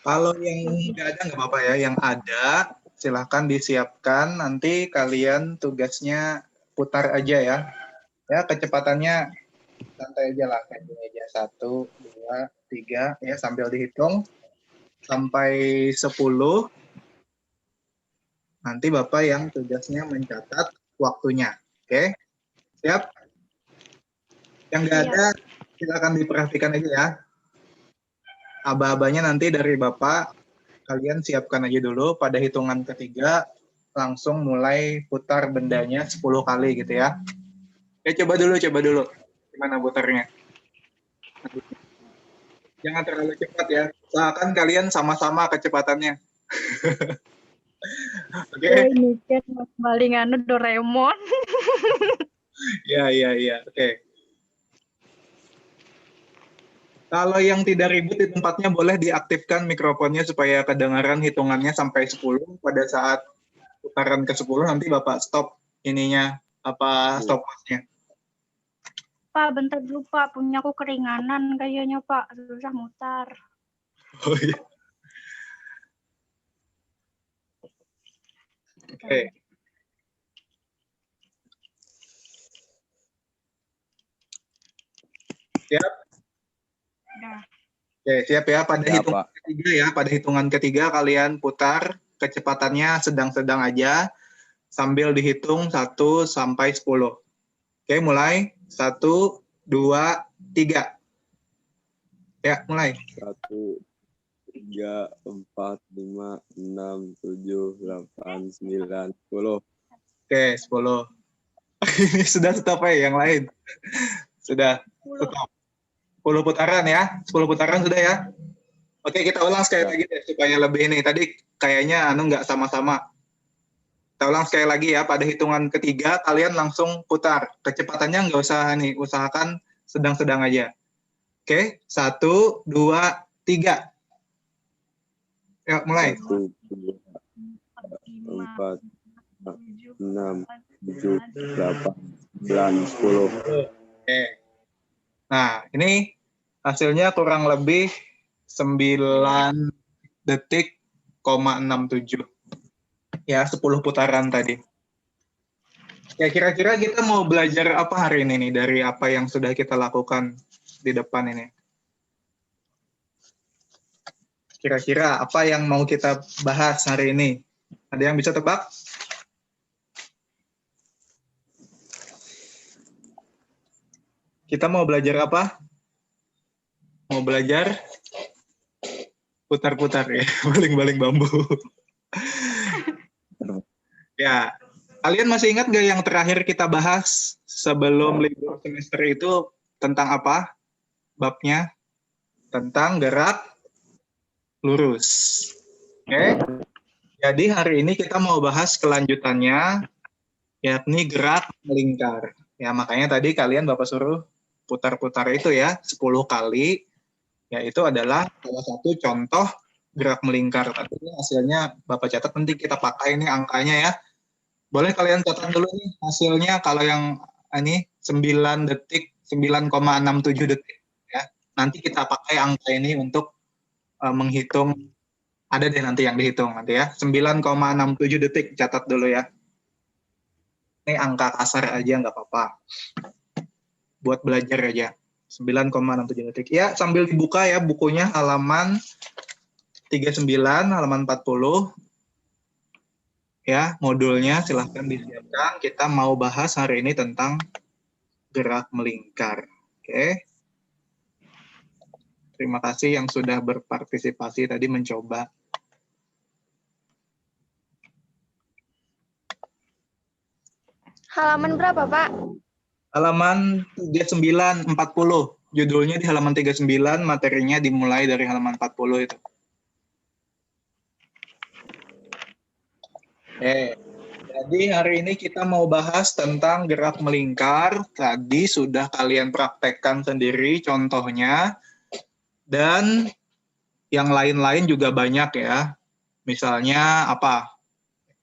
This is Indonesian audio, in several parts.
Kalau yang nggak ada nggak apa-apa ya. Yang ada silahkan disiapkan. Nanti kalian tugasnya putar aja ya. Ya kecepatannya santai aja lah. Kayak gini aja. 1, 2, 3 ya sambil dihitung sampai 10. Nanti Bapak yang tugasnya mencatat waktunya. Oke? Siap? Yang nggak Siap. ada silakan diperhatikan aja ya. Aba-abanya nanti dari Bapak, kalian siapkan aja dulu. Pada hitungan ketiga, langsung mulai putar bendanya 10 kali gitu ya. Oke, coba dulu. Gimana putarnya? Jangan terlalu cepat ya. Usahakan kalian sama-sama kecepatannya. Oke? Oh, ini kan paling anu Doraemon. Ya. Oke. Kalau yang tidak ribut di tempatnya boleh diaktifkan mikrofonnya supaya kedengaran hitungannya sampai 10. Pada saat putaran ke-10 nanti Bapak stop ininya, stopwatch-nya. Pak, bentar dulu Pak, punya aku keringanan kayaknya Pak, susah mutar. Oh iya. Oke. Siap? Nah. Oke, siap ya. Pada hitungan ketiga kalian putar kecepatannya sedang-sedang aja sambil dihitung 1 sampai 10. Oke, mulai. 1, 2, 3. Ya, mulai. 1, 3, 4, 5, 6, 7, 8, 9, 10. Oke, 10. Ini sudah stop ya yang lain. Sudah stop. 10 putaran ya. 10 putaran sudah ya. Oke, kita ulang sekali lagi deh supaya lebih ini. Tadi kayaknya nggak sama-sama. Kita ulang sekali lagi ya. Pada hitungan ketiga kalian langsung putar. Kecepatannya nggak usah nih. Usahakan sedang-sedang aja. Oke, 1, 2, 3. Ya, mulai. 1, 2, 4, 6, 7, 8, 9, 10. Oke. Nah, ini hasilnya kurang lebih 9 detik, 67. Ya, 10 putaran tadi. Ya, kira-kira kita mau belajar apa hari ini nih dari apa yang sudah kita lakukan di depan ini? Kira-kira apa yang mau kita bahas hari ini? Ada yang bisa tebak? Kita mau belajar apa? Mau belajar putar-putar ya, baling-baling bambu. Ya, kalian masih ingat nggak yang terakhir kita bahas sebelum libur semester itu tentang apa? Babnya tentang gerak lurus. Oke. Jadi hari ini kita mau bahas kelanjutannya, yakni gerak melingkar. Ya, makanya tadi kalian Bapak suruh putar-putar itu ya, 10 kali. Ya, itu adalah salah satu contoh gerak melingkar. Tapi hasilnya Bapak catat, nanti kita pakai ini angkanya ya. Boleh kalian catat dulu nih hasilnya. Kalau yang ini 9 detik, 9,67 detik. Ya. Nanti kita pakai angka ini untuk menghitung. Ada deh nanti yang dihitung nanti ya. 9,67 detik, catat dulu ya. Ini angka kasar aja nggak apa-apa. Buat belajar aja. 9,67 detik. Ya, sambil dibuka ya bukunya halaman 39, halaman 40. Ya, modulnya silahkan disiapkan. Kita mau bahas hari ini tentang gerak melingkar. Oke. Terima kasih yang sudah berpartisipasi tadi mencoba. Halaman berapa, Pak? Halaman 39, 40. Judulnya di halaman 39, materinya dimulai dari halaman 40 itu. Jadi hari ini kita mau bahas tentang gerak melingkar. Tadi sudah kalian praktekkan sendiri contohnya. Dan yang lain-lain juga banyak ya. Misalnya apa?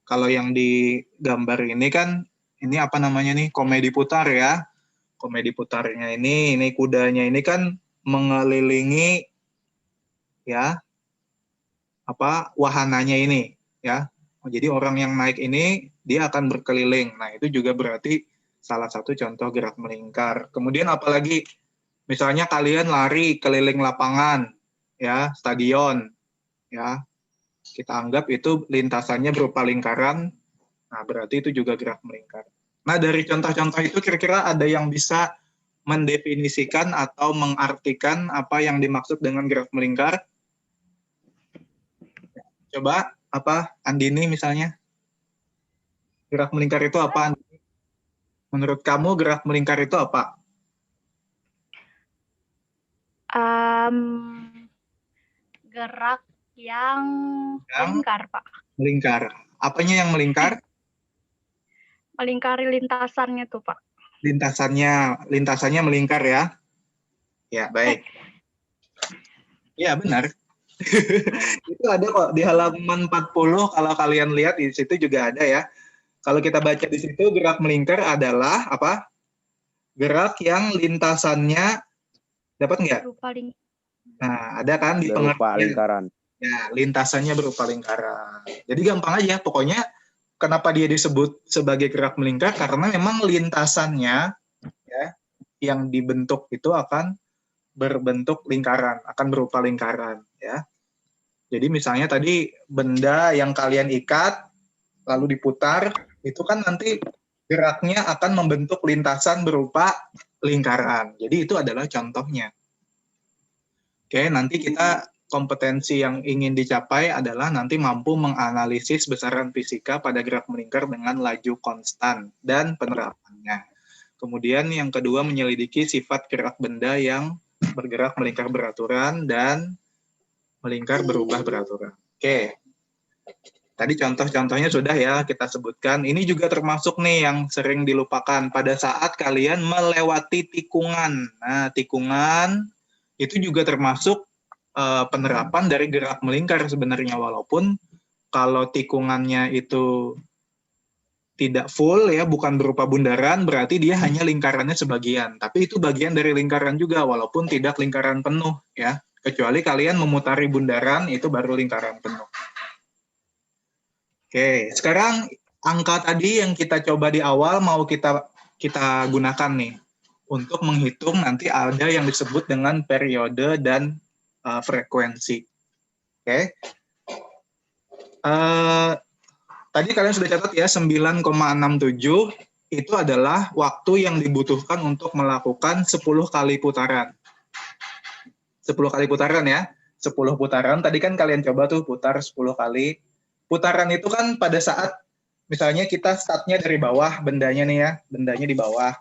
Kalau yang di gambar ini kan, ini apa namanya nih? Komedi putar ya. Komedi putarnya ini kudanya ini kan mengelilingi ya wahananya ini, ya. Jadi orang yang naik ini dia akan berkeliling. Nah, itu juga berarti salah satu contoh gerak melingkar. Kemudian apalagi misalnya kalian lari keliling lapangan, ya, stadion, ya. Kita anggap itu lintasannya berupa lingkaran. Nah, berarti itu juga gerak melingkar. Nah, dari contoh-contoh itu kira-kira ada yang bisa mendefinisikan atau mengartikan apa yang dimaksud dengan gerak melingkar? Coba, Andini misalnya? Gerak melingkar itu apa? Menurut kamu gerak melingkar itu apa? Gerak yang melingkar, Pak. Melingkar. Apanya yang melingkar? Melingkari lintasannya tuh, Pak. Lintasannya melingkar ya? Ya, baik. Ya, benar. Itu ada kok di halaman 40, kalau kalian lihat di situ juga ada ya. Kalau kita baca di situ, gerak melingkar adalah apa? Gerak yang lintasannya, dapat nggak? Nah, ada kan di berupa lingkaran. Ya, lintasannya berupa lingkaran. Jadi gampang aja, pokoknya kenapa dia disebut sebagai gerak melingkar? Karena memang lintasannya ya, yang dibentuk itu akan berbentuk lingkaran, akan berupa lingkaran ya. Jadi misalnya tadi benda yang kalian ikat lalu diputar, itu kan nanti geraknya akan membentuk lintasan berupa lingkaran. Jadi itu adalah contohnya. Oke, nanti kita kompetensi yang ingin dicapai adalah nanti mampu menganalisis besaran fisika pada gerak melingkar dengan laju konstan dan penerapannya. Kemudian yang kedua menyelidiki sifat gerak benda yang bergerak melingkar beraturan dan melingkar berubah beraturan. Oke. Tadi contoh-contohnya sudah ya kita sebutkan. Ini juga termasuk nih yang sering dilupakan pada saat kalian melewati tikungan. Nah, tikungan itu juga termasuk penerapan dari gerak melingkar sebenarnya, walaupun kalau tikungannya itu tidak full ya, bukan berupa bundaran, berarti dia hanya lingkarannya sebagian. Tapi itu bagian dari lingkaran juga, walaupun tidak lingkaran penuh ya. Kecuali kalian memutari bundaran, itu baru lingkaran penuh. Oke, sekarang angka tadi yang kita coba di awal mau kita gunakan nih untuk menghitung nanti ada yang disebut dengan periode dan frekuensi. Oke. Tadi kalian sudah catat ya, 9,67 itu adalah waktu yang dibutuhkan untuk melakukan 10 kali putaran. 10 kali putaran ya. 10 putaran, tadi kan kalian coba tuh putar 10 kali. Putaran itu kan pada saat, misalnya kita startnya dari bawah, bendanya nih ya, bendanya di bawah.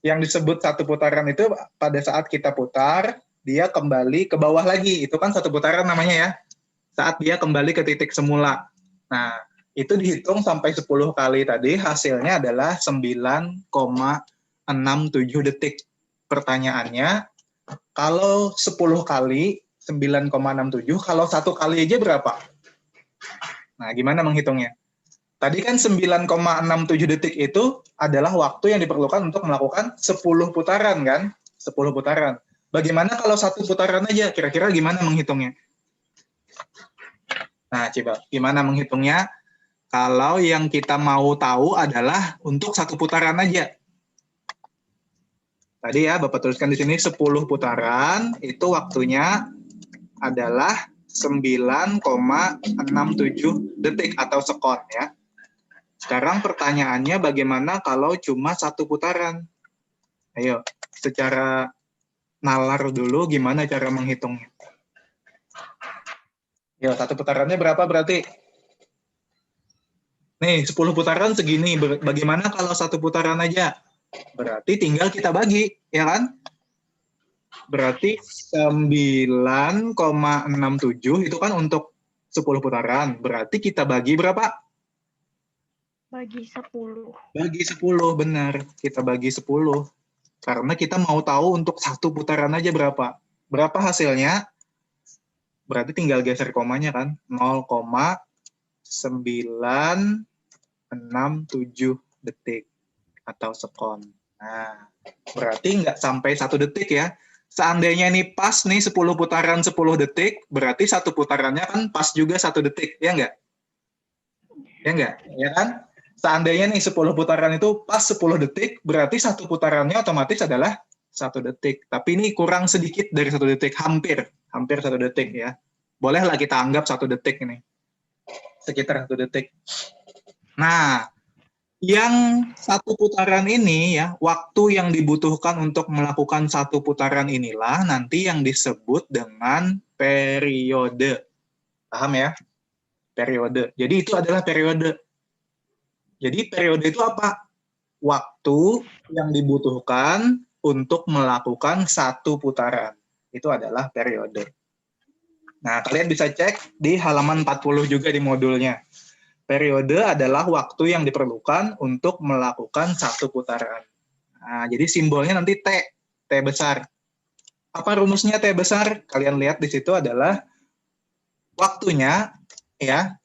Yang disebut satu putaran itu pada saat kita putar, dia kembali ke bawah lagi. Itu kan satu putaran namanya ya. Saat dia kembali ke titik semula. Nah, itu dihitung sampai 10 kali tadi, hasilnya adalah 9,67 detik. Pertanyaannya, kalau 10 kali 9,67, kalau satu kali aja berapa? Nah, gimana menghitungnya? Tadi kan 9,67 detik itu adalah waktu yang diperlukan untuk melakukan 10 putaran kan? 10 putaran. Bagaimana kalau satu putaran aja? Kira-kira gimana menghitungnya? Nah, coba gimana menghitungnya? Kalau yang kita mau tahu adalah untuk satu putaran aja. Tadi ya, Bapak tuliskan di sini 10 putaran, itu waktunya adalah 9,67 detik atau sekon ya. Sekarang pertanyaannya bagaimana kalau cuma satu putaran? Ayo, secara nalar dulu gimana cara menghitungnya? Yo, satu putarannya berapa berarti? Nih, 10 putaran segini. Bagaimana kalau satu putaran aja? Berarti tinggal kita bagi, ya kan? Berarti 9,67 itu kan untuk 10 putaran. Berarti kita bagi berapa? Bagi 10. Bagi 10, benar. Kita bagi 10. Karena kita mau tahu untuk satu putaran aja berapa. Berapa hasilnya? Berarti tinggal geser komanya kan. 0,967 detik atau sekon. Nah, berarti nggak sampai 1 detik ya. seandainya ini pas nih 10 putaran 10 detik, berarti satu putarannya kan pas juga 1 detik, ya enggak? Ya enggak? Ya kan? Seandainya nih 10 putaran itu pas 10 detik, berarti satu putarannya otomatis adalah 1 detik. Tapi ini kurang sedikit dari 1 detik, hampir 1 detik ya. Bolehlah kita anggap 1 detik ini. Sekitar 1 detik. Nah, yang satu putaran ini ya, waktu yang dibutuhkan untuk melakukan satu putaran inilah nanti yang disebut dengan periode. Paham ya? Periode. Jadi itu adalah periode. Jadi periode itu apa? Waktu yang dibutuhkan untuk melakukan satu putaran. Itu adalah periode. Nah, kalian bisa cek di halaman 40 juga di modulnya. Periode adalah waktu yang diperlukan untuk melakukan satu putaran. Nah, jadi simbolnya nanti T besar. Apa rumusnya T besar? Kalian lihat di situ adalah waktunya, ya,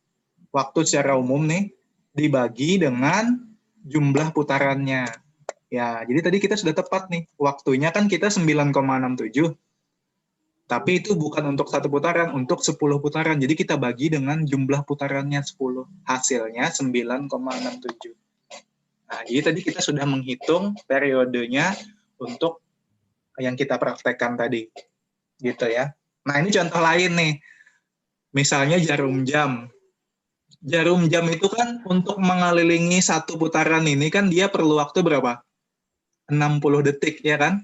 waktu secara umum nih, dibagi dengan jumlah putarannya. Ya, jadi tadi kita sudah tepat nih. Waktunya kan kita 9,67. Tapi itu bukan untuk satu putaran, untuk 10 putaran. Jadi kita bagi dengan jumlah putarannya 10. Hasilnya 9,67. Nah, jadi tadi kita sudah menghitung periodenya untuk yang kita praktekkan tadi. Gitu ya. Nah, ini contoh lain nih. Misalnya jarum jam. Jarum jam itu kan untuk mengelilingi satu putaran ini kan dia perlu waktu berapa? 60 detik, ya kan?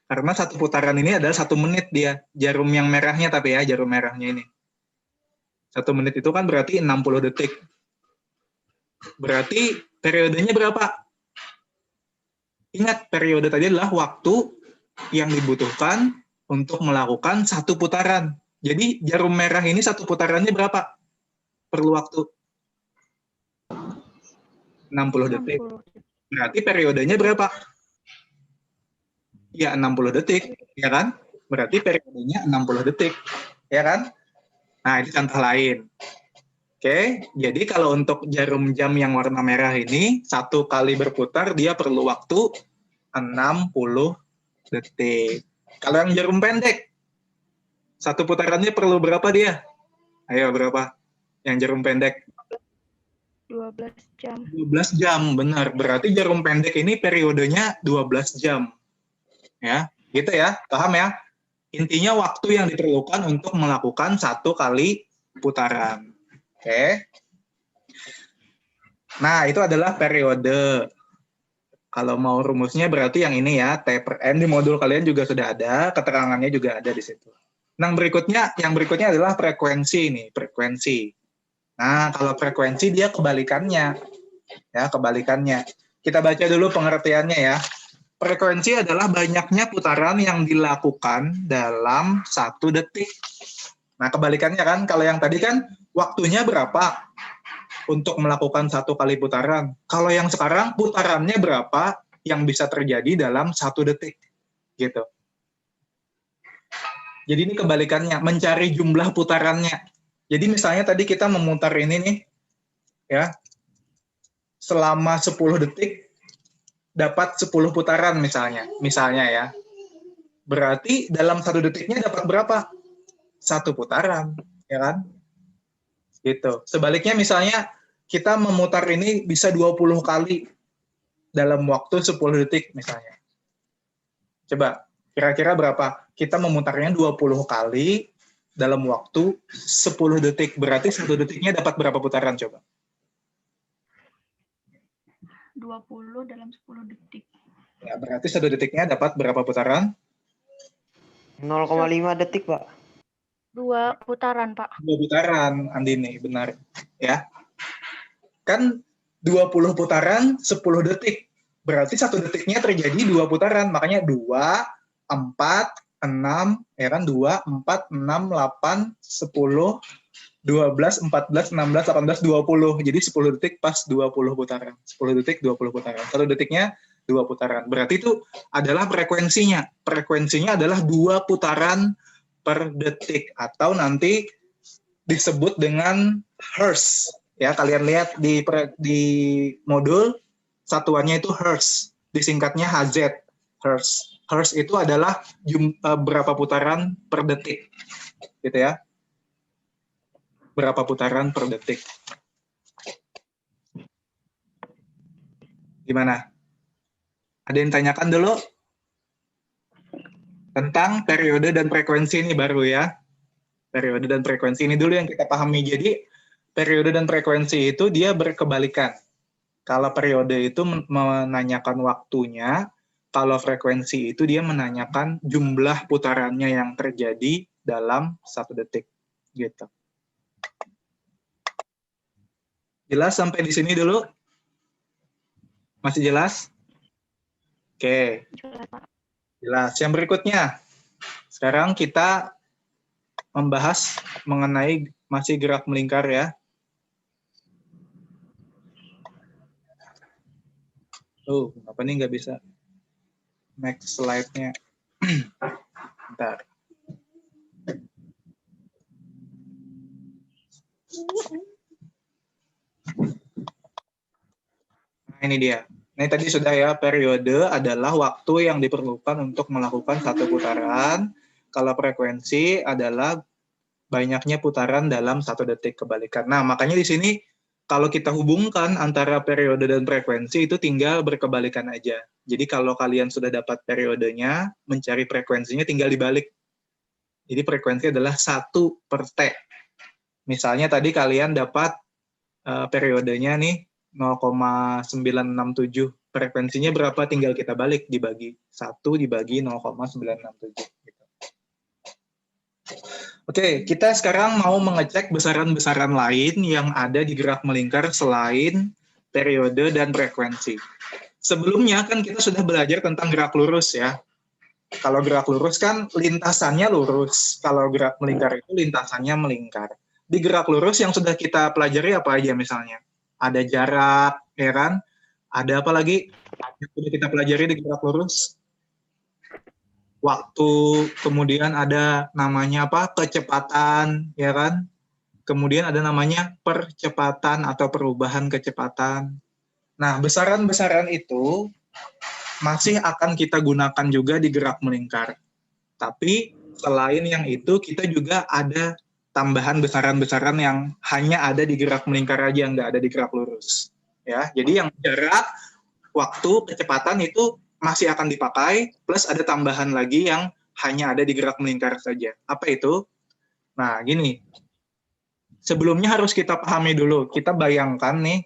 Karena satu putaran ini adalah 1 menit dia. Jarum yang merahnya tapi ya, jarum merahnya ini. 1 menit itu kan berarti 60 detik. Berarti periodenya berapa? Ingat, periode tadi adalah waktu yang dibutuhkan untuk melakukan satu putaran. Jadi jarum merah ini satu putarannya berapa? Perlu waktu 60 detik. Berarti periodenya berapa? Ya, 60 detik, ya kan? Berarti periodenya 60 detik, ya kan? Nah, ini contoh lain. Oke, jadi kalau untuk jarum jam yang warna merah ini, 1 kali berputar, dia perlu waktu 60 detik. Kalau yang jarum pendek, 1 putarannya perlu berapa dia? Ayo, berapa? Yang jarum pendek? 12 jam. 12 jam, benar. Berarti jarum pendek ini periodenya 12 jam. Ya, gitu ya, paham ya? Intinya waktu yang diperlukan untuk melakukan 1 kali putaran. Oke. Nah, itu adalah periode. Kalau mau rumusnya berarti yang ini ya, T per N di modul kalian juga sudah ada, keterangannya juga ada di situ. Nah, yang berikutnya adalah frekuensi nih, frekuensi. Nah, kalau frekuensi dia kebalikannya. Ya, kebalikannya. Kita baca dulu pengertiannya ya. Frekuensi adalah banyaknya putaran yang dilakukan dalam 1 detik. Nah, kebalikannya kan, kalau yang tadi kan waktunya berapa untuk melakukan 1 kali putaran. Kalau yang sekarang putarannya berapa yang bisa terjadi dalam 1 detik. Gitu. Jadi ini kebalikannya, mencari jumlah putarannya. Jadi misalnya tadi kita memutar ini nih, ya, selama 10 detik, dapat 10 putaran misalnya ya. Berarti dalam 1 detiknya dapat berapa? 1 putaran, ya kan? Gitu. Sebaliknya misalnya kita memutar ini bisa 20 kali dalam waktu 10 detik misalnya. Coba, kira-kira berapa? Kita memutarnya 20 kali dalam waktu 10 detik. Berarti 1 detiknya dapat berapa putaran coba? 20 dalam 10 detik. Ya, berarti 1 detiknya dapat berapa putaran? 0,5 detik, Pak. 2 putaran, Pak. 2 putaran, Andini, benar. Ya. Kan 20 putaran 10 detik. Berarti 1 detiknya terjadi 2 putaran. Makanya 2, 4, 6, ya kan? 2, 4, 6, 8, 10, 12, 14, 16, 18, 20. Jadi 10 detik pas 20 putaran. 10 detik 20 putaran. 1 detiknya 2 putaran. Berarti itu adalah frekuensinya. Frekuensinya adalah 2 putaran per detik. Atau nanti disebut dengan hertz. Ya, kalian lihat di modul, satuannya itu hertz. Disingkatnya HZ. Hertz. Hertz itu adalah berapa putaran per detik, gitu ya. Berapa putaran per detik. Gimana? Ada yang tanyakan dulu? Tentang periode dan frekuensi ini baru ya. Periode dan frekuensi ini dulu yang kita pahami. Jadi, periode dan frekuensi itu dia berkebalikan. Kalau periode itu menanyakan waktunya, kalau frekuensi itu dia menanyakan jumlah putarannya yang terjadi dalam 1 detik. Gitu. Jelas sampai di sini dulu? Masih jelas? Oke. Jelas. Yang berikutnya, sekarang kita membahas mengenai masih gerak melingkar ya. Apa nih nggak bisa? Next slide-nya. Bentar. Nah, ini dia. Ini tadi sudah ya, periode adalah waktu yang diperlukan untuk melakukan 1 putaran. Kalau frekuensi adalah banyaknya putaran dalam 1 detik, kebalikan. Nah, makanya di sini kalau kita hubungkan antara periode dan frekuensi itu tinggal berkebalikan aja. Jadi kalau kalian sudah dapat periodenya, mencari frekuensinya tinggal dibalik. Jadi frekuensi adalah 1 per T. Misalnya tadi kalian dapat periodenya nih 0,967. Frekuensinya berapa? Tinggal kita balik, dibagi 1 dibagi 0,967. Gitu. Oke, kita sekarang mau mengecek besaran-besaran lain yang ada di gerak melingkar selain periode dan frekuensi. Sebelumnya kan kita sudah belajar tentang gerak lurus ya. Kalau gerak lurus kan lintasannya lurus. Kalau gerak melingkar itu lintasannya melingkar. Di gerak lurus yang sudah kita pelajari apa aja misalnya? Ada jarak, ya kan? Ada apa lagi yang sudah kita pelajari di gerak lurus? Waktu, kemudian ada namanya apa? Kecepatan, ya kan? Kemudian ada namanya percepatan atau perubahan kecepatan. Nah, besaran-besaran itu masih akan kita gunakan juga di gerak melingkar. Tapi selain yang itu, kita juga ada tambahan besaran-besaran yang hanya ada di gerak melingkar aja, nggak ada di gerak lurus. Ya, jadi yang jarak, waktu, kecepatan itu masih akan dipakai, plus ada tambahan lagi yang hanya ada di gerak melingkar saja. Apa itu? Nah, gini. Sebelumnya harus kita pahami dulu. Kita bayangkan nih,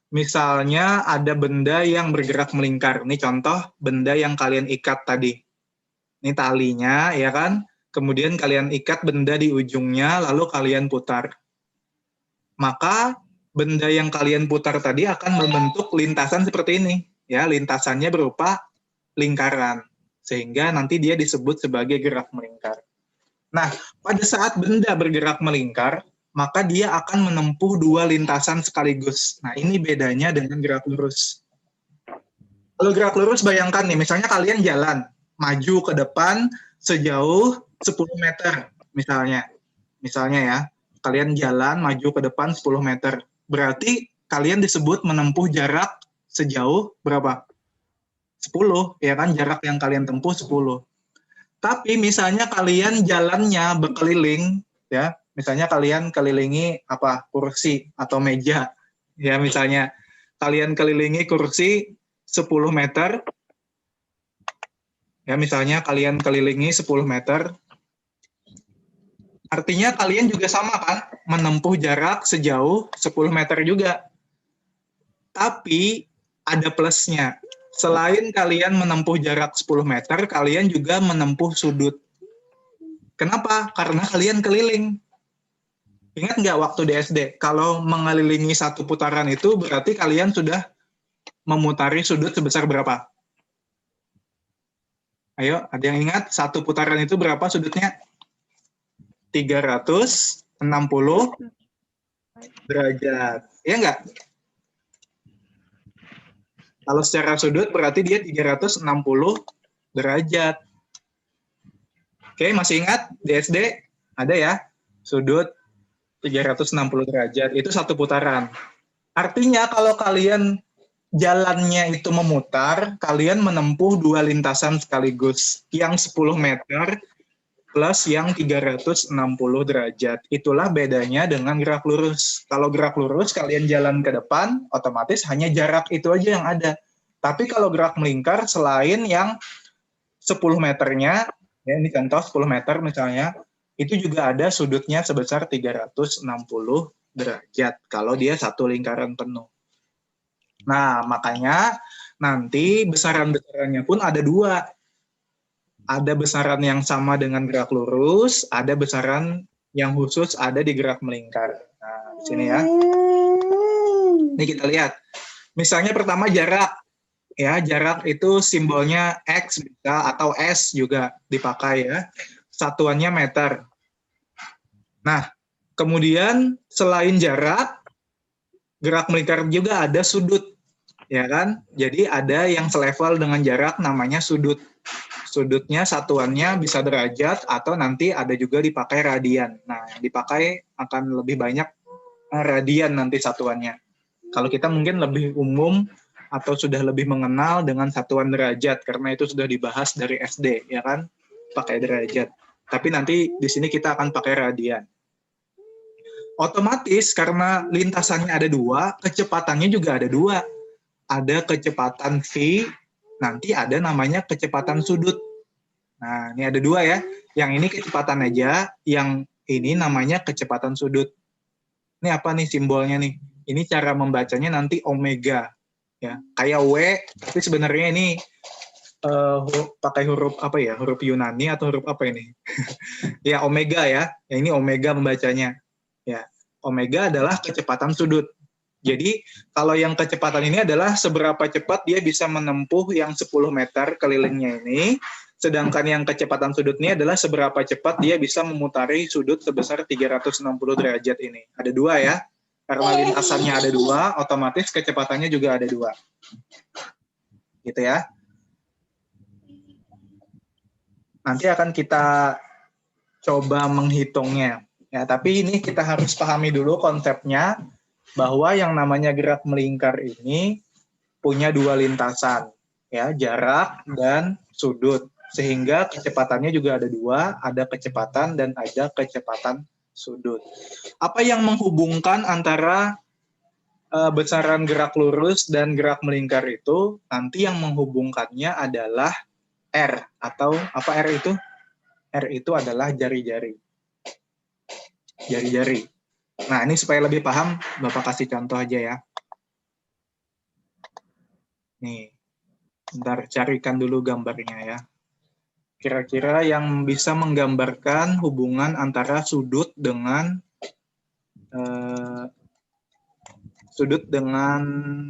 misalnya ada benda yang bergerak melingkar. Ini contoh benda yang kalian ikat tadi. Ini talinya, ya kan? Kemudian kalian ikat benda di ujungnya, lalu kalian putar. Maka benda yang kalian putar tadi akan membentuk lintasan seperti ini. Ya, lintasannya berupa lingkaran. Sehingga nanti dia disebut sebagai gerak melingkar. Nah, pada saat benda bergerak melingkar, maka dia akan menempuh 2 lintasan sekaligus. Nah, ini bedanya dengan gerak lurus. Kalau gerak lurus, bayangkan nih, misalnya kalian jalan, maju ke depan sejauh 10 meter, misalnya. Misalnya ya, kalian jalan, maju ke depan 10 meter. Berarti kalian disebut menempuh jarak sejauh berapa? 10, ya kan? Jarak yang kalian tempuh 10. Tapi misalnya kalian jalannya berkeliling, ya, misalnya kalian kelilingi apa? Kursi atau meja, ya misalnya kalian kelilingi kursi 10 meter, ya misalnya kalian kelilingi 10 meter, artinya kalian juga sama kan, menempuh jarak sejauh 10 meter juga. Tapi ada plusnya. Selain kalian menempuh jarak 10 meter, kalian juga menempuh sudut. Kenapa? Karena kalian keliling. Ingat nggak waktu di SD? Kalau mengelilingi 1 putaran itu berarti kalian sudah memutari sudut sebesar berapa? Ayo, ada yang ingat? 1 putaran itu berapa sudutnya? 360 derajat. Ya nggak? Kalau secara sudut berarti dia 360 derajat. Oke, masih ingat di SD? Ada ya? Sudut 360 derajat. Itu 1 putaran. Artinya kalau kalian jalannya itu memutar, kalian menempuh 2 lintasan sekaligus, yang 10 meter plus yang 360 derajat. Itulah bedanya dengan gerak lurus. Kalau gerak lurus, kalian jalan ke depan, otomatis hanya jarak itu aja yang ada. Tapi kalau gerak melingkar, selain yang 10 meternya, ya ini contoh 10 meter misalnya, itu juga ada sudutnya sebesar 360 derajat, kalau dia satu lingkaran penuh. Nah, makanya nanti besaran-besarannya pun ada 2. Ada besaran yang sama dengan gerak lurus, ada besaran yang khusus ada di gerak melingkar. Nah, di sini ya. Ini kita lihat. Misalnya pertama jarak. Ya, jarak itu simbolnya X bisa atau S juga dipakai ya. Satuannya meter. Nah, kemudian selain jarak, gerak melingkar juga ada sudut. Ya kan? Jadi ada yang selevel dengan jarak namanya sudut. Sudutnya satuannya bisa derajat atau nanti ada juga dipakai radian. Nah, yang dipakai akan lebih banyak radian nanti satuannya. Kalau kita mungkin lebih umum atau sudah lebih mengenal dengan satuan derajat karena itu sudah dibahas dari SD, ya kan? Pakai derajat. Tapi nanti di sini kita akan pakai radian. Otomatis karena lintasannya ada 2, kecepatannya juga ada 2. Ada kecepatan V, nanti ada namanya kecepatan sudut. Nah, ini ada 2 ya. Yang ini kecepatan aja, yang ini namanya kecepatan sudut. Ini apa nih simbolnya nih? Ini cara membacanya nanti omega. Ya, kayak W, tapi sebenarnya ini pakai huruf apa ya? Huruf Yunani atau huruf apa ini? Ya, omega ya. Ya, ini omega membacanya. Ya, omega adalah kecepatan sudut. Jadi, kalau yang kecepatan ini adalah seberapa cepat dia bisa menempuh yang 10 meter kelilingnya ini, sedangkan yang kecepatan sudut ini adalah seberapa cepat dia bisa memutari sudut sebesar 360 derajat ini. Ada 2 ya. Karena lintasannya ada 2, otomatis kecepatannya juga ada 2. Gitu ya. Nanti akan kita coba menghitungnya. Ya, tapi ini kita harus pahami dulu konsepnya, bahwa yang namanya gerak melingkar ini punya 2 lintasan, ya, jarak dan sudut, sehingga kecepatannya juga ada 2, ada kecepatan dan ada kecepatan sudut. Apa yang menghubungkan antara besaran gerak lurus dan gerak melingkar itu? Nanti yang menghubungkannya adalah R, atau apa R itu? R itu adalah jari-jari. Jari-jari. Nah, ini supaya lebih paham, Bapak kasih contoh aja ya. Nih, bentar carikan dulu gambarnya ya. Kira-kira yang bisa menggambarkan hubungan antara sudut dengan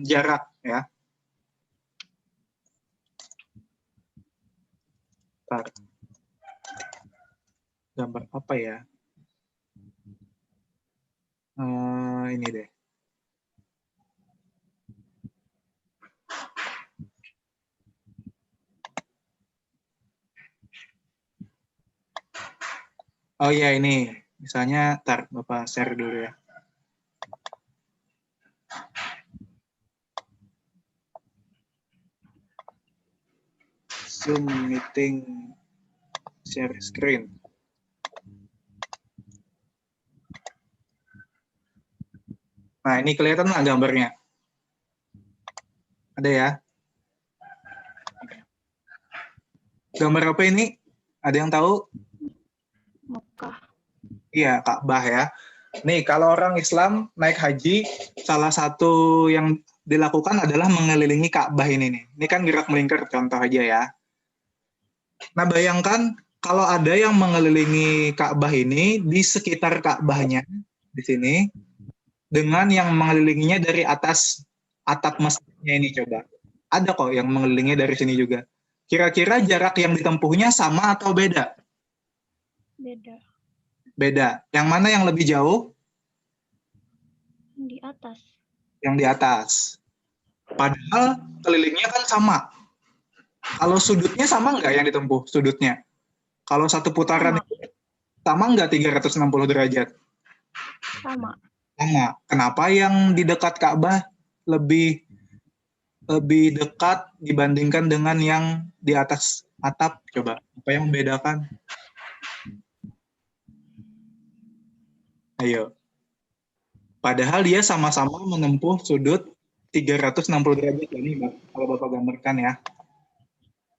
jarak ya. Bentar. Gambar apa ya? Ini deh. Oh ya ini, misalnya, ntar Bapak share dulu ya. Zoom meeting, share screen. Nah, ini kelihatan nggak gambarnya? Ada ya? Gambar apa ini? Ada yang tahu? Mekah. Iya, Ka'bah ya. Nih, kalau orang Islam naik haji, salah satu yang dilakukan adalah mengelilingi Ka'bah ini nih. Ini kan gerak melingkar contoh aja ya. Nah, bayangkan kalau ada yang mengelilingi Ka'bah ini di sekitar Ka'bahnya di sini, dengan yang mengelilinginya dari atas atap masjidnya ini coba. Ada kok yang mengelilinginya dari sini juga. Kira-kira jarak yang ditempuhnya sama atau beda? Beda. Beda. Yang mana yang lebih jauh? Di atas. Yang di atas. Padahal kelilingnya kan sama. Kalau sudutnya sama nggak yang ditempuh? Sudutnya. Kalau satu putaran sama nggak 360 derajat? Sama. Sama. Kenapa yang di dekat Ka'bah lebih lebih dekat dibandingkan dengan yang di atas atap? Coba, apa yang membedakan? Ayo. Padahal dia sama-sama menempuh sudut 360 derajat ini, kalau Bapak gambarkan ya.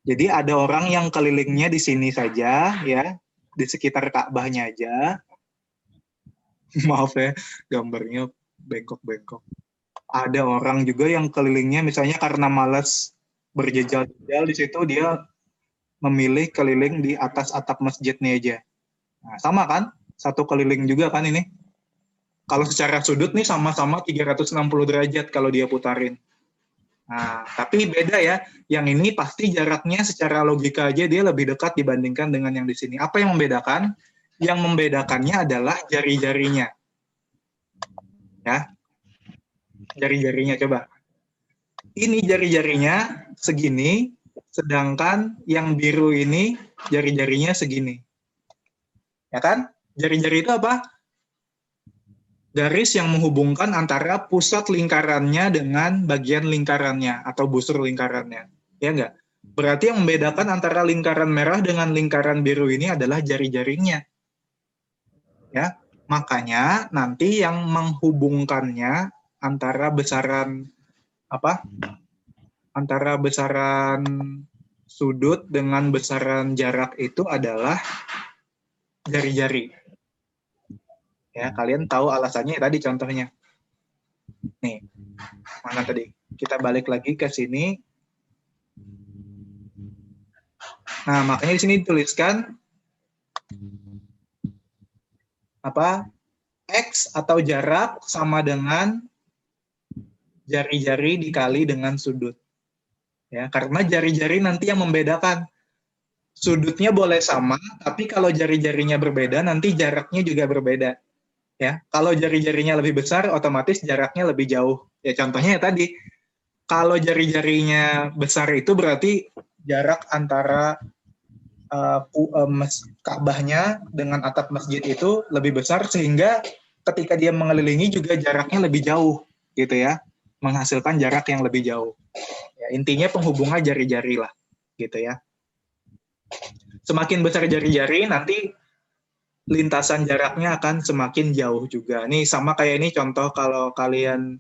Jadi ada orang yang kelilingnya di sini saja, ya, di sekitar Ka'bahnya aja. Maaf ya, gambarnya bengkok-bengkok. Ada orang juga yang kelilingnya misalnya karena malas berjejal-jejal di situ, dia memilih keliling di atas atap masjidnya aja. Nah, sama kan? Satu keliling juga kan ini? Kalau secara sudut nih sama-sama 360 derajat kalau dia putarin. Nah, tapi beda ya. Yang ini pasti jaraknya secara logika aja dia lebih dekat dibandingkan dengan yang di sini. Apa yang membedakan? Yang membedakannya adalah jari-jarinya. Ya. Jari-jarinya coba. Ini jari-jarinya segini, sedangkan yang biru ini jari-jarinya segini. Ya kan? Jari-jari itu apa? Garis yang menghubungkan antara pusat lingkarannya dengan bagian lingkarannya atau busur lingkarannya. Ya enggak? Berarti yang membedakan antara lingkaran merah dengan lingkaran biru ini adalah jari-jarinya. Ya, makanya nanti yang menghubungkannya antara besaran apa? Antara besaran sudut dengan besaran jarak itu adalah jari-jari. Ya, kalian tahu alasannya tadi contohnya. Nih, mana tadi? Kita balik lagi ke sini. Nah, makanya di sini dituliskan apa? X atau jarak sama dengan jari-jari dikali dengan sudut. Ya, karena jari-jari nanti yang membedakan. Sudutnya boleh sama, tapi kalau jari-jarinya berbeda, nanti jaraknya juga berbeda. Ya, kalau jari-jarinya lebih besar, otomatis jaraknya lebih jauh. Ya, contohnya ya tadi, kalau jari-jarinya besar itu berarti jarak antara Ka'bahnya dengan atap masjid itu lebih besar, sehingga ketika dia mengelilingi juga jaraknya lebih jauh, gitu ya, menghasilkan jarak yang lebih jauh. Ya, intinya penghubungnya jari-jari lah, gitu ya. Semakin besar jari-jari, nanti lintasan jaraknya akan semakin jauh juga. Nih sama kayak ini contoh kalau kalian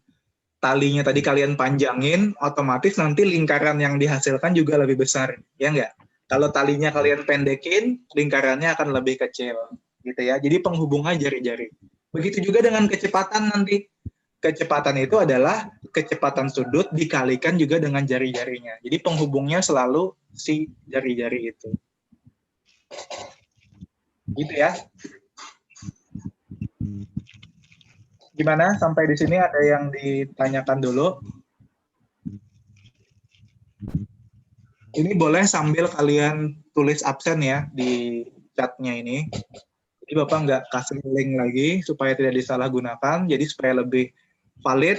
talinya tadi kalian panjangin, otomatis nanti lingkaran yang dihasilkan juga lebih besar, ya enggak? Kalau talinya kalian pendekin, lingkarannya akan lebih kecil, gitu ya. Jadi penghubungnya jari-jari. Begitu juga dengan kecepatan nanti. Kecepatan itu adalah kecepatan sudut dikalikan juga dengan jari-jarinya. Jadi penghubungnya selalu si jari-jari itu. Gitu ya. Gimana? Sampai di sini ada yang ditanyakan dulu? Ini boleh sambil kalian tulis absen ya di chatnya ini. Jadi Bapak nggak kasih link lagi supaya tidak disalahgunakan. Jadi supaya lebih valid,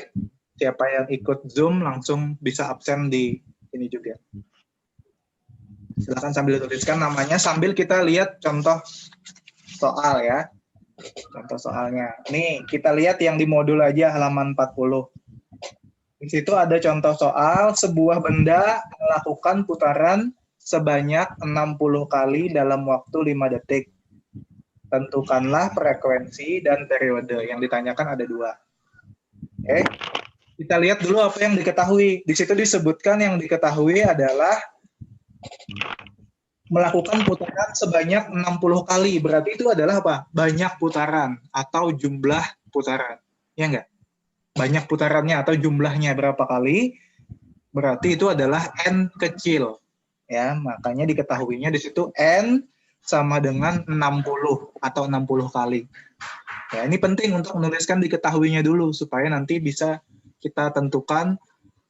siapa yang ikut Zoom langsung bisa absen di ini juga. Silakan sambil tuliskan namanya sambil kita lihat contoh soal ya. Contoh soalnya. Nih, kita lihat yang di modul aja halaman 40. Di situ ada contoh soal, sebuah benda melakukan putaran sebanyak 60 kali dalam waktu 5 detik. Tentukanlah frekuensi dan periode. Yang ditanyakan ada 2. Oke. Kita lihat dulu apa yang diketahui. Di situ disebutkan yang diketahui adalah melakukan putaran sebanyak 60 kali. Berarti itu adalah apa? Banyak putaran atau jumlah putaran. Ya enggak? Banyak putarannya atau jumlahnya berapa kali? Berarti itu adalah N kecil. Ya, makanya diketahuinya di situ N sama dengan 60 atau 60 kali. Ya, ini penting untuk menuliskan diketahuinya dulu supaya nanti bisa kita tentukan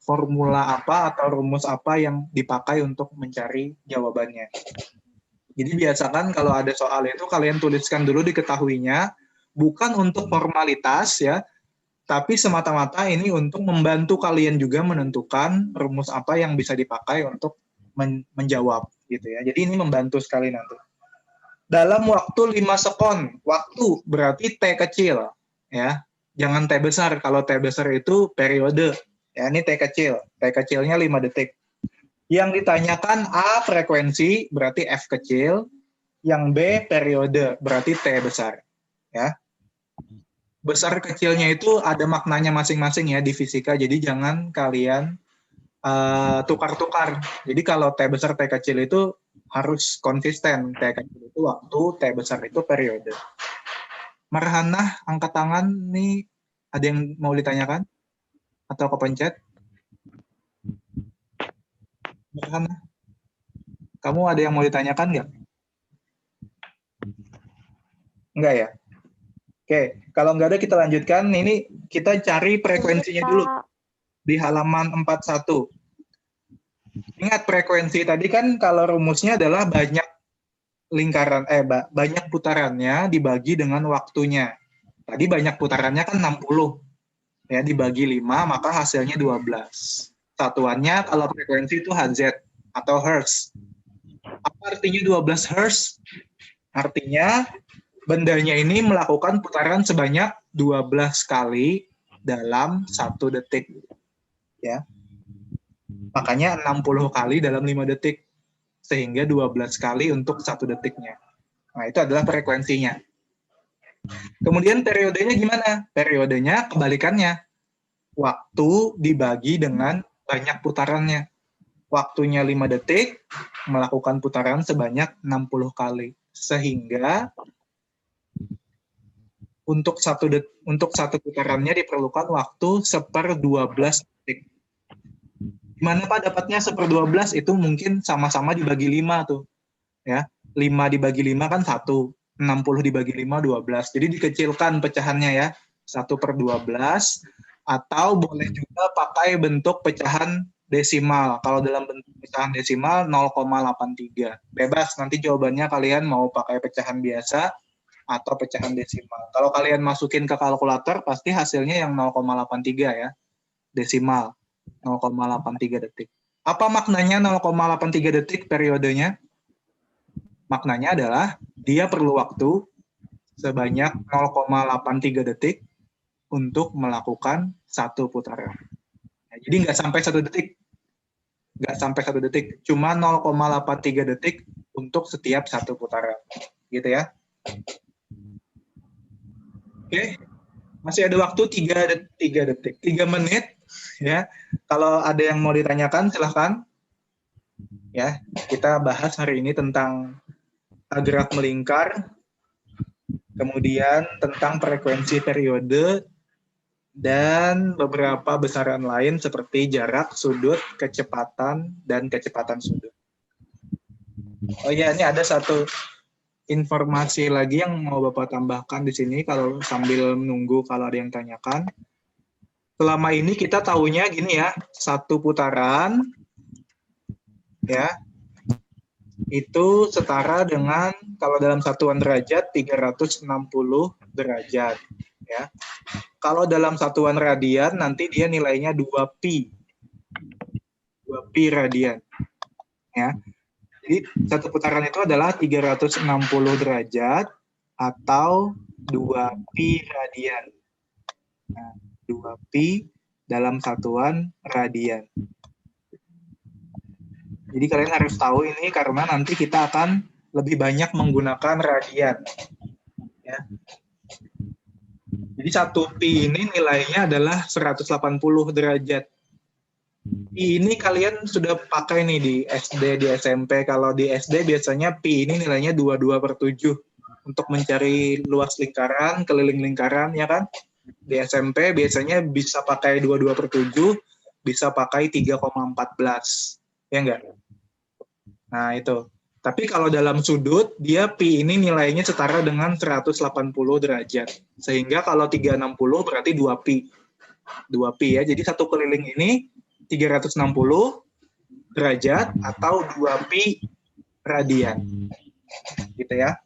formula apa atau rumus apa yang dipakai untuk mencari jawabannya. Jadi biasakan kalau ada soal itu kalian tuliskan dulu diketahuinya, bukan untuk formalitas ya, tapi semata-mata ini untuk membantu kalian juga menentukan rumus apa yang bisa dipakai untuk menjawab gitu ya. Jadi ini membantu sekali nanti. Dalam waktu 5 sekon, waktu berarti T kecil ya. Jangan T besar. Kalau T besar itu periode. Ya, ini T kecil. T kecilnya 5 detik. Yang ditanyakan A frekuensi, berarti F kecil. Yang B periode, berarti T besar. Ya. Besar kecilnya itu ada maknanya masing-masing ya di fisika, jadi jangan kalian tukar-tukar. Jadi kalau T besar, T kecil itu harus konsisten. T kecil itu waktu, T besar itu periode. Marhanah, angkat tangan nih. Ada yang mau ditanyakan? Atau kepencet? Marhanah, kamu ada yang mau ditanyakan nggak? Enggak ya? Oke, kalau nggak ada kita lanjutkan. Ini kita cari frekuensinya dulu di halaman 41. Ingat frekuensi tadi kan kalau rumusnya adalah banyak lingkaran banyak putarannya dibagi dengan waktunya. Tadi banyak putarannya kan 60. Ya, dibagi 5 maka hasilnya 12. Satuannya kalau frekuensi itu Hz atau Hertz. Apa artinya 12 Hertz? Artinya bendanya ini melakukan putaran sebanyak 12 kali dalam 1 detik. Ya. Makanya 60 kali dalam 5 detik. Sehingga 12 kali untuk 1 detiknya. Nah, itu adalah frekuensinya. Kemudian periodenya gimana? Periodenya kebalikannya. Waktu dibagi dengan banyak putarannya. Waktunya 5 detik, melakukan putaran sebanyak 60 kali. Sehingga untuk satu putarannya diperlukan waktu 1/12 detik. Gimana Pak dapatnya 1/12? Itu mungkin sama-sama dibagi 5 tuh. Ya, 5 dibagi 5 kan 1. 60 dibagi 5, 12. Jadi dikecilkan pecahannya ya. 1/12. Atau boleh juga pakai bentuk pecahan desimal. Kalau dalam bentuk pecahan desimal 0,83. Bebas, nanti jawabannya kalian mau pakai pecahan biasa atau pecahan desimal. Kalau kalian masukin ke kalkulator, pasti hasilnya yang 0,83 ya. Desimal. 0,83 detik. Apa maknanya 0,83 detik periodenya? Maknanya adalah dia perlu waktu sebanyak 0,83 detik untuk melakukan 1 putaran. Nah, jadi nggak sampai 1 detik. Nggak sampai 1 detik. Cuma 0,83 detik untuk setiap 1 putaran. Gitu ya. Oke. Masih ada waktu 3 detik. 3 menit. Ya. Kalau ada yang mau ditanyakan, silahkan. Ya, kita bahas hari ini tentang gerak melingkar, kemudian tentang frekuensi periode, dan beberapa besaran lain seperti jarak, sudut, kecepatan, dan kecepatan sudut. Oh iya, ini ada satu informasi lagi yang mau Bapak tambahkan di sini kalau sambil menunggu kalau ada yang tanyakan. Selama ini kita tahunya gini ya, 1 putaran ya itu setara dengan kalau dalam satuan derajat 360 derajat ya. Kalau dalam satuan radian nanti dia nilainya 2pi. 2pi radian. Ya. Jadi 1 putaran itu adalah 360 derajat atau 2pi radian. Nah, 2pi dalam satuan radian. Jadi kalian harus tahu ini karena nanti kita akan lebih banyak menggunakan radian. Ya. Jadi 1pi ini nilainya adalah 180 derajat. Pi ini kalian sudah pakai nih di SD, di SMP. Kalau di SD biasanya pi ini nilainya 22/7 untuk mencari luas lingkaran, keliling lingkaran, ya kan? Di SMP biasanya bisa pakai 22/7, bisa pakai 3,14. Ya enggak? Nah, itu. Tapi kalau dalam sudut, dia pi ini nilainya setara dengan 180 derajat. Sehingga kalau 360 berarti 2pi. 2pi ya. Jadi satu keliling ini 360 derajat atau 2pi radian. Gitu ya.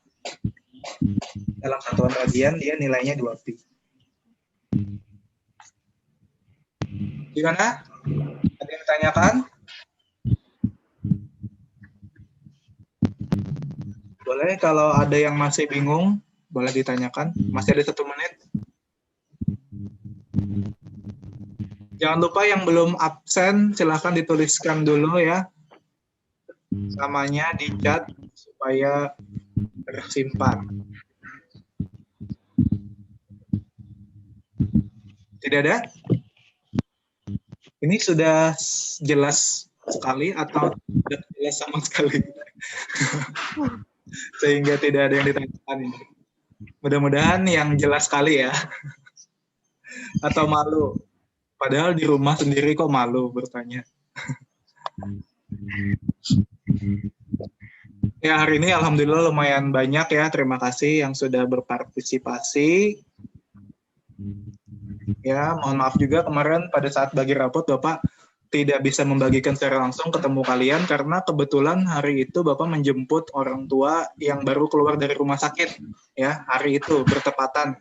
Dalam satuan radian dia nilainya 2pi. Gimana? Ada yang ditanyakan? Boleh, kalau ada yang masih bingung, boleh ditanyakan. Masih ada 1 menit. Jangan lupa yang belum absen, silahkan dituliskan dulu ya. Namanya di chat supaya tersimpan. Tidak ada? Ini sudah jelas sekali atau tidak jelas sama sekali? Sehingga tidak ada yang ditanyakan ini. Mudah-mudahan yang jelas sekali ya. Atau malu. Padahal di rumah sendiri kok malu bertanya. Ya, hari ini alhamdulillah lumayan banyak ya. Terima kasih yang sudah berpartisipasi. Ya, mohon maaf juga kemarin pada saat bagi rapot Bapak tidak bisa membagikan secara langsung ketemu kalian karena kebetulan hari itu Bapak menjemput orang tua yang baru keluar dari rumah sakit. Ya, hari itu bertepatan